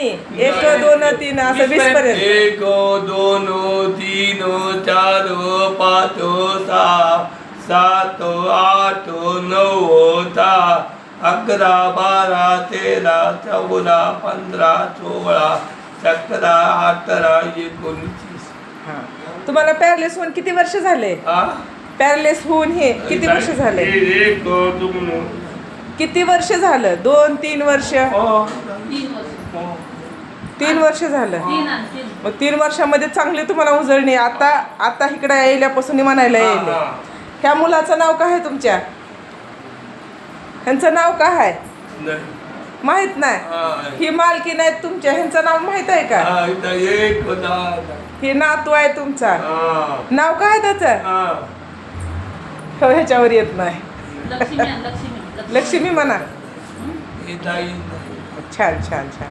नाही 1 2 3 असं 20 पर्यंत. 1 2 3 4 5 6 7 8 9 10 11 12 13 14 15 16 17 18 19. हा. तुम्हाला पॅरलेस होऊन किती वर्ष झाले? हा पॅरलेस होऊन हे किती वर्ष झाले? 1 2 किती वर्ष झालं? 2 3 वर्ष? 3 वर्ष झालं. मग 3 वर्षामध्ये चांगली तुम्हाला उजळणी. आता इकडे यायल्यापासून म्हणायला येईल. ह्या मुलाचं नाव काय आहे तुमच्या? ह्यांचं नाव काय आहे माहित नाही? ही मालकीण आहेत तुमच्या, ह्यांचं नाव माहित आहे का? ही नातू आहे तुमचा. नाव काय त्याचं? ह्याच्यावर येत नाही. लक्ष्मी म्हणा. छान छान छान.